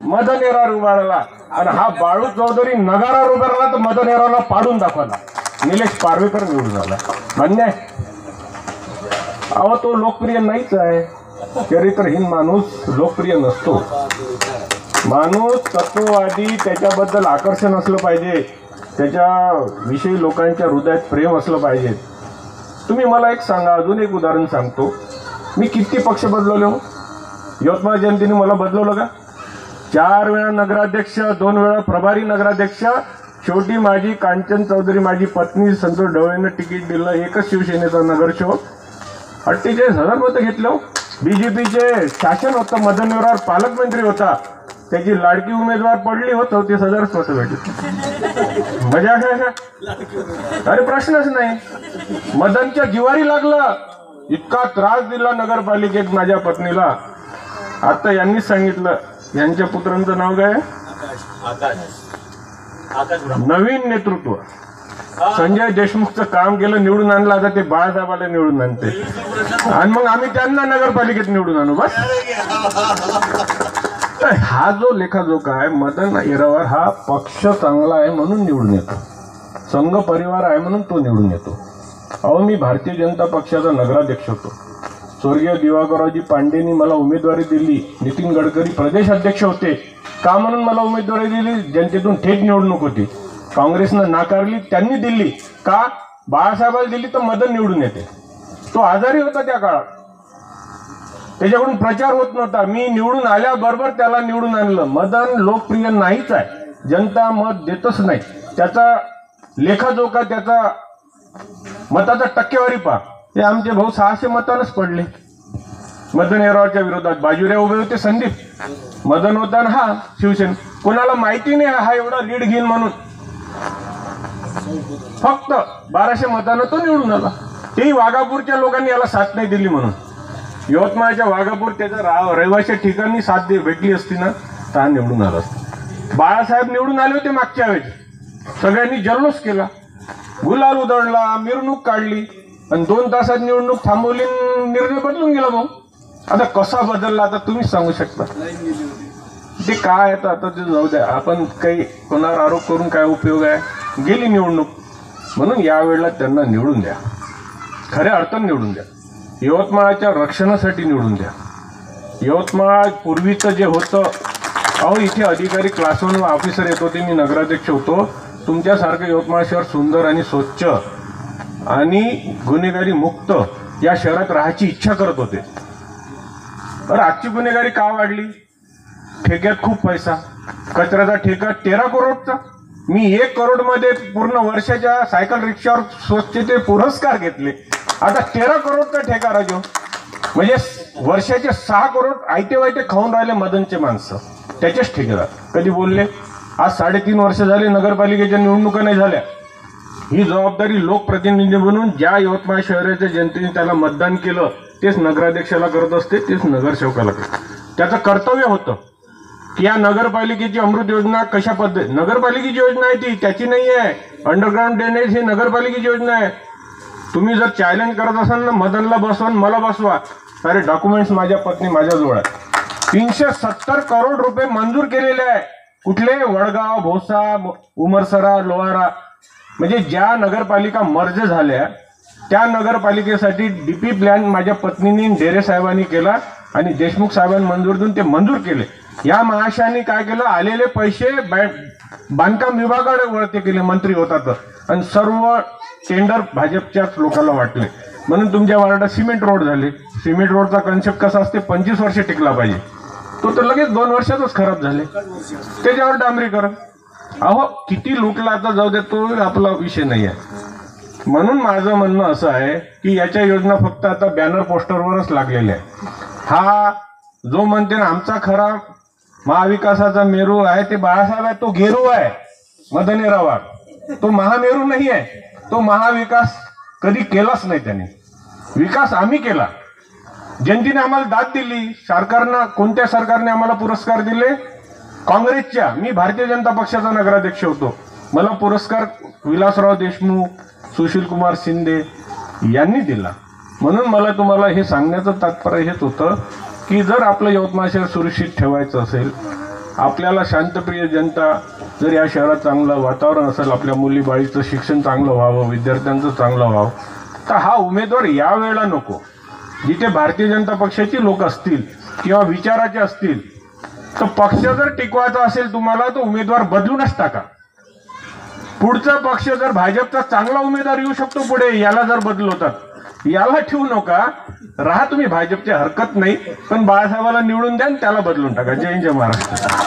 मदन येरावर उभारला आणि हा बाळू चौधरी नगारावर उभारला तर मदन येरावला पाडून दाखवला. निलेश पार्वेकर निवडून आला. मान्य आहे. अहो तो लोकप्रिय नाहीच आहे. चरित्रहीन माणूस लोकप्रिय नसतो. माणूस तत्ववादी, त्याच्याबद्दल आकर्षण असलं पाहिजे, त्याच्याविषयी लोकांच्या हृदयात प्रेम असलं पाहिजे. तुम्ही मला एक सांगा, अजून एक उदाहरण सांगतो. मी किती पक्ष बदलवले हो? यवतमाळ जनतेने मला बदलवलं का? 4 वेळा नगराध्यक्ष, 2 वेळा प्रभारी नगराध्यक्ष. शेवटी माझी कांचन चौधरी, माझी पत्नी संतोष ढवळेनं तिकीट दिलं. एकच शिवसेनेचा नगरसेवक. 48,000 मतं घेतलं. बीजेपीचे शासन होतं, मदन येरावर पालकमंत्री होता, त्याची लाडकी उमेदवार पडली हो, 34,000 मतं भेटली. मजा काय? अरे प्रश्नच नाही. मदनच्या जिवारी लागलं. इतका त्रास दिला नगरपालिकेत माझ्या पत्नीला. आता यांनीच सांगितलं, यांच्या पुत्रांचं नाव काय? नवीन नेतृत्व. संजय देशमुखचं काम केलं, निवडून आणलं. आता ते बाळासाहेबाला निवडून आणते आणि मग आम्ही त्यांना नगरपालिकेत निवडून आणू. बस. हा जो लेखाजोखा आहे, मदन येरावर हा पक्ष चांगला आहे म्हणून निवडून येतो, संघ परिवार आहे म्हणून तो निवडून येतो. अहो मी भारतीय जनता पक्षाचा नगराध्यक्ष होतो. स्वर्गीय दिवाकररावजी पांडेंनी मला उमेदवारी दिली. नितीन गडकरी प्रदेश अध्यक्ष होते. का म्हणून मला उमेदवारी दिली? जनतेतून थेट निवडणूक होती. काँग्रेसनं नाकारली, त्यांनी दिली. का? बाळासाहेबाला दिली तर मदन निवडून येते. तो आजारी होता त्या काळात, त्याच्याकडून प्रचार होत नव्हता. मी निवडून आल्याबरोबर त्याला निवडून आणलं. मदन लोकप्रिय नाहीच आहे, जनता मत देतच नाही. त्याचा लेखाजोखा, त्याचा मताचा टक्केवारी पहा. हे आमचे भाऊ 600 मतानच पडले मदन येरावरच्या विरोधात. बाजूऱ्या उभे होते संदीप, मदन होता ना हा शिवसेना. कोणाला माहिती नाही हा एवढा लीड घेईन म्हणून. फक्त 1200 मतानं तो निवडून आला. तेही वाघापूरच्या लोकांनी याला साथ नाही दिली म्हणून. यवतमाळच्या वाघापूर त्याच्या रहिवाशी ठिकाणी साथ भेटली असती ना तर निवडून आला असता. बाळासाहेब निवडून आले होते मागच्या वेळेस. सगळ्यांनी जल्लोष केला, गुलाल उधळला, मिरवणूक काढली आणि 2 तासात निवडणूक थांबवली, निर्णय बदलून गेला. भाऊ आता कसा बदलला आता तुम्हीच सांगू शकता. ते काय आता ते जाऊ द्या. आपण काही कोणावर आरोप करून काय उपयोग आहे? गेली निवडणूक. म्हणून यावेळेला त्यांना निवडून द्या, खऱ्या अर्थानं निवडून द्या. यवतमाळच्या रक्षणासाठी निवडून द्या. यवतमाळ पूर्वीचं जे होतं, अहो इथे अधिकारी क्लास 1 ऑफिसर येत होते, मी नगराध्यक्ष होतो. तुमच्यासारखं यवतमाळ शहर सुंदर आणि स्वच्छ आणि गुन्हेगारी मुक्त या शहरात राहायची इच्छा करत होते. तर आजची गुन्हेगारी का वाढली? ठेक्यात खूप पैसा. कचऱ्याचा ठेका 13 करोडचा. मी 1 करोडमध्ये पूर्ण वर्षाच्या सायकल रिक्षावर स्वच्छते पुरस्कार घेतले. आता 13 करोडचा ठेका राजू. म्हणजे वर्षाचे 6 करोड आयते वायते खाऊन राहिले मदनचे माणसं, त्याचेच ठेकेदार. कधी बोलले? आज 3.5 वर्ष झाले नगरपालिकेच्या निवडणुका नाही झाल्या. ही जबाबदारी लोकप्रतिनिधी म्हणून ज्या यवतमाळ शहराच्या जनतेने त्याला मतदान केलं तेच नगराध्यक्षाला करत असते, तेच नगरसेवकाला करते. त्याचं कर्तव्य होतं की या नगरपालिकेची अमृत योजना कशा पद्धती. नगरपालिकेची योजना आहे ती, त्याची नाही आहे. अंडरग्राउंड ड्रेनेज ही नगरपालिकेची योजना आहे. तुम्ही जर चॅलेंज करत असाल ना मदनला बसवा मला बसवा, अरे डॉक्युमेंट्स माझ्या पत्नी माझ्याजवळ आहे. 370 करोड रुपये मंजूर केलेले आहे. कुठले? वडगाव, भोसा, उमरसरा, लोहारा. म्हणजे ज्या नगरपालिका मर्ज झाल्या त्या नगरपालिकेसाठी डीपी प्लॅन माझ्या पत्नीने डेरे साहेबांनी केला आणि देशमुख साहेबांनी मंजूर देऊन ते मंजूर केले. या महाशयाने काय केलं? आलेले पैसे बांधकाम विभागाकडे वळते केले, मंत्री होता तर, आणि सर्व टेंडर भाजपच्याच लोकांना वाटले. म्हणून तुमच्या वार्डात सिमेंट रोड झाले. सिमेंट रोडचा कन्सेप्ट कसा असते? 25 वर्ष टिकला पाहिजे. तो तर लगेच 2 वर्षातच खराब झाले. त्याच्यावर डांबरीकरण. अहो किती लुटला आता जाऊ दे, तो आपला विषय नाही आहे. म्हणून माझं म्हणणं असं आहे की याच्या योजना फक्त आता बॅनर पोस्टरवरच लागलेल्या आहे. हा जो म्हणते ना आमचा खरा महाविकासाचा मेरू आहे ते बाळासाहेब आहे, तो घेरू आहे मदन येरावर. तो महामेरू नाही आहे. तो महाविकास कधी केलाच नाही त्याने. विकास आम्ही केला. जनतेने आम्हाला दाद दिली. सरकारनं, कोणत्या सरकारने आम्हाला पुरस्कार दिले? काँग्रेसच्या. मी भारतीय जनता पक्षाचा नगराध्यक्ष होतो. मला पुरस्कार विलासराव देशमुख, सुशील कुमार शिंदे यांनी दिला. म्हणून मला तुम्हाला हे सांगण्याचं तात्पर्य हेच होतं की जर आपलं यवतमाळ शहर सुरक्षित ठेवायचं असेल, आपल्याला शांतप्रिय जनता, जर या शहरात चांगलं वातावरण असेल, आपल्या मुलीबाळीचं शिक्षण चांगलं व्हावं, विद्यार्थ्यांचं चांगलं व्हावं, तर हा उमेदवार या वेळेला नको. जिथे भारतीय जनता पक्षाची लोक असतील किंवा विचाराचे असतील, तर पक्ष जर टिकवायचा असेल तुम्हाला, तर उमेदवार बदलूनच टाका. पुढचा पक्ष जर भाजपचा चांगला उमेदवार येऊ शकतो पुढे, याला जर बदलवतात, याला ठेवू नका. राहा तुम्ही भाजपची हरकत नाही, पण बाळासाहेबाला निवडून द्या आणि त्याला बदलून टाका. जय हिंद, जय महाराष्ट्र.